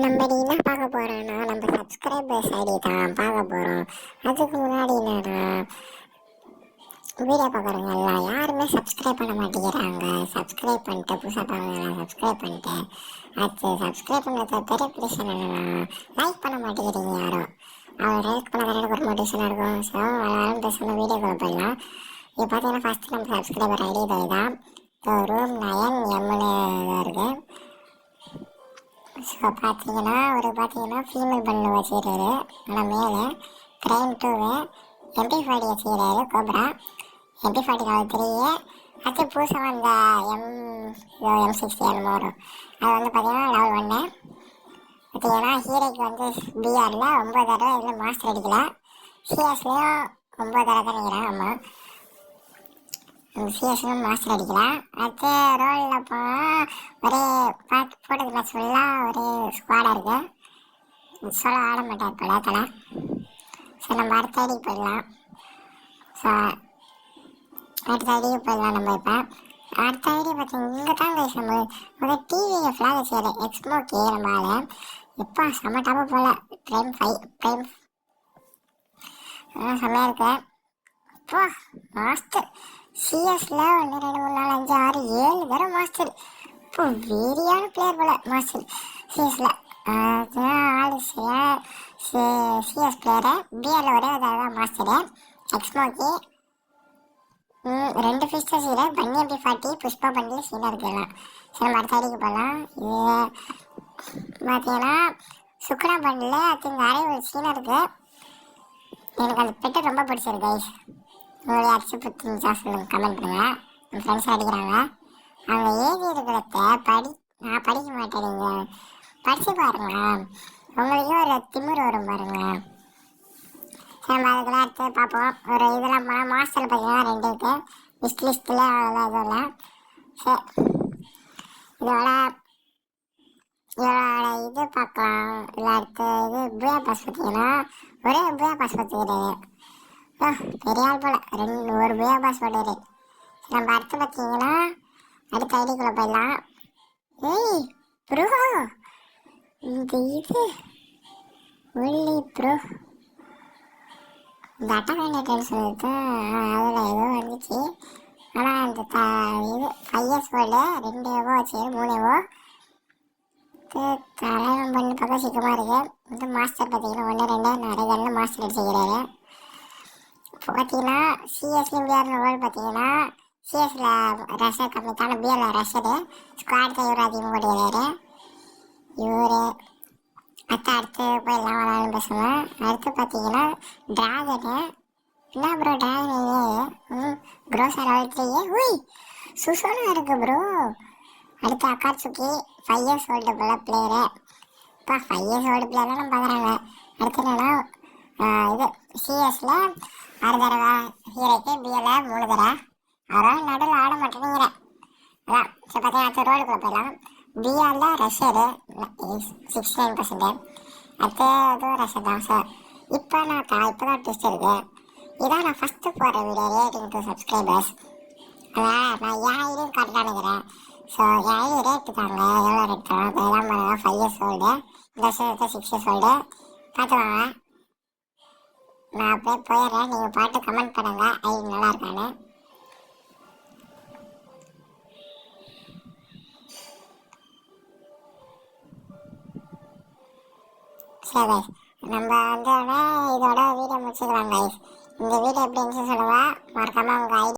நம்ம நீ என்ன பார்க்க போறோம்னா நம்ம சப்ஸ்கிரைபர்ஸ் ஐடி தான் பார்க்க போறோம். அதுக்கு முன்னாடி என்னன்னா வீடியோ பார்க்குறவங்க எல்லாம் யாருமே சப்ஸ்கிரைப் பண்ண மாட்டேங்கிறாங்க. சப்ஸ்கிரைப் பண்ணிட்டு புதுசாக பார்க்குறாங்க, சப்ஸ்கிரைப் பண்ணிட்டு அது சப்ஸ்கிரைப் பண்ணுறது பெரிய பிரச்சனை. என்னன்னா லைக் பண்ண மாட்டேங்கிறீங்க யாரும். அவர் லைக் பண்ண எனக்கு ஒரு மோட்டிவேஷனாக இருக்கும். ஸோ எல்லாரும் பேசணும் வீடியோக்குள்ள போயிடலாம். இப்போ பார்த்தீங்கன்னா ஃபஸ்ட்டு நம்ம சப்ஸ்கிரைபர் ஐடி தான். ஸோ ரூம் 9 எம்னு இருக்குது. ஸோ பார்த்தீங்கன்னா ஃபீமேல் பண்ணு வச்சுக்கிறாரு. ஆனால் மேலே கிரைம் 2 MP40 வச்சுக்கிறாரு. Cobra MP40 level 3. அடுத்து புதுசாக வந்த M60 என்னமோ வரும். அது பார்த்தீங்கன்னா லெவல் 1. பார்த்தீங்கன்னா ஹீரோக்கு பிஆரில் 9 தடவை இதில் மாஸ்டர் அடிக்கல. சிஎஸ்லேயும் 9 தடவை தான் நிற்கிறான். ஆமாம், சிஎஸ்லும் மாஸ்டர் அடிக்கலாம். அடுத்து ரோலில் போனால் ஒரே போட்டது மேட்ச் ஃபுல்லாக ஒரே ஸ்குவாடாக இருக்குது. சொல்ல ஆட மாட்டார் போல தலை. ஸோ நம்ம அடுத்த ஐடிக்கு போயிடலாம். ஸோ அடுத்த ஐடிக்கு போயிடலாம். நம்ம இப்போ அடுத்த ஐடி பார்த்தீங்கன்னா இங்கே தான் நம்ம டிவியை ஃப்ளாக் வச்சுரு எக்ஸ்மோக்கே நம்மளால் எப்போ செம்ம டாப்பு போல் ப்ரைம் 5 செம்மையாக இருக்கு. இப்போ மாஸ்டர் சிஎஸ்ல 1 2 3 4 5 6 7 தடவை மாஸ்டர். இப்போ வெறியான பிளேயர் போல மாஸ்டர் சிஎஸ்ல. ஆள் சிஎஸ் பிளேயரு பிஆர்ல ஒரே தடவை மாஸ்டரு. எக்ஸ்மோக்கி 2 ஃபிஸ்டர் சீரை பன்னி MP40 புஷ்பா பண்டில் சீனாக இருக்கலாம். சரி நம்ம அடுத்த ஐடிக்கு போகலாம். இது பார்த்தீங்கன்னா சுக்ரா பண்டில் அது நிறைய ஒரு சீனாக இருக்குது. எனக்கு அந்த பெட்டு ரொம்ப பிடிச்சிருக்கு கைஸ். உங்களுடைய அடிச்சு புத்திச்சா சொல்லுங்கள், கமெண்ட் பண்ணுங்கள். என் ஃப்ரெண்ட்ஸ் அடிக்கிறாங்க. அவங்க ஏதி இருக்கிறத நான் படிக்க மாட்டேன். நீங்கள் படித்து பாருங்களேன், உங்களுக்கும் ஒரு திமிர் வரும் பாருங்களேன். சரி நம்ம அதுக்கெல்லாம் எடுத்து பார்ப்போம். ஒரு இதெல்லாம் போனால் மாஸ்டரில் பார்த்தீங்கன்னா 2 இருக்குது. லிஸ்ட்டில் அவ்வளோதான் இதுவும் இல்லை. சரி இதோட இது பார்க்கலாம். இல்லை அடுத்து இது புயா பாஸ் பார்த்தீங்கன்னா ஒரே புயா பாஸ் பார்த்துக்கிறது. பெரிய ஆள் போல் ஒரு புயா பாஸ் போடுறது. நம்ம அடுத்து பார்த்தீங்கன்னா அடுத்த ஐடிக்குள்ளே போயிடலாம். ஏய் ப்ரோ, இந்த இது ஒல்லி ப்ரோ இந்த அட்டகாண்டியன்னு சொல்லிட்டு அதில் ஏதோ வந்துச்சு. ஆனால் அந்த இது 5 இயர்ஸ் ஓல்டு 2 எவோ வச்சு 3 எவோ தலைவன் பண்ணி பார்க்க சீக்கிரமாக இருக்குது. வந்து மாஸ்டர் பார்த்தீங்கன்னா 1 2 நிறைய கண்ணில் மாஸ்டர் அடிச்சுக்கிறாரு. இப்போ பார்த்தீங்கன்னா சிஎஸ்லையும் பிஆர்னு ரோல் பார்த்தீங்கன்னா சிஎஸ்சில் ரஷர் கம்மித்தான பிஆரில் ரஷரு ஸ்குவாட் தான் இவர் அதிகமாக ஓடுகிறாரு. இவர் அடுத்து போயிடலாம் வரான்னு பேசுவேன். அடுத்து பார்த்தீங்கன்னா ட்ராகனு. என்ன ப்ரோ ட்ராகன் க்ரோஸாக லெவல் 3 உய் சுசோனா இருக்குது ப்ரோ. அடுத்து அக்காட்சுக்கி 5 இயர்ஸ் ஓல்டு போல பிளேயரு. இப்போ 5 இயர்ஸ் ஓல்டு பிளேயர்லாம் நம்ம பார்க்குறாங்க. அடுத்து என்னன்னா இது சிஎஸ்ல 6 தடவை ஹீரோக்கு பிஎல்ல 3 தடவை. அவரால் நடுவில் ஆட மாட்டேங்கிறேன். அதான் சரி பார்த்தீங்கன்னா அடுத்த ரோலுக்குள்ள போயிடலாம். பிஆரில் ரஷ்யரு 69%. அடுத்து அதுவும் ரஷ்யர் தான். சார் இப்போ தான் ட்விஸ்ட் இருக்குது. இதான் நான் ஃபஸ்ட்டு போடுற வீடியோ ரேட்டிங் டு சப்ஸ்கிரைபர்ஸ். அதனால் நான் என் ஐடியும் கரெக்டானுக்கிறேன். ஸோ என் ஐடி ரேட்டு தாங்க எவ்வளோ ரேட் தரோம். இப்போ எல்லாம் பண்ணுங்க 5 இயர்ஸ் ஓல்டு, இந்த வருஷம் 6 இயர்ஸ் ஓல்டு பார்த்துவாங்க. நான் அப்படியே போயிடுறேன். நீங்கள் பாட்டு கமெண்ட் பண்ணுங்கள் ஐடி நல்லா இருக்கான்னு. சரி கைஸ், நம்ம இதோட வீடியோ முடிச்சுக்கலாம் கைஸ். இந்த வீடியோ எப்படி இருந்துச்சு சொல்லுங்கள். மறக்காமல் உங்கள் ஐடி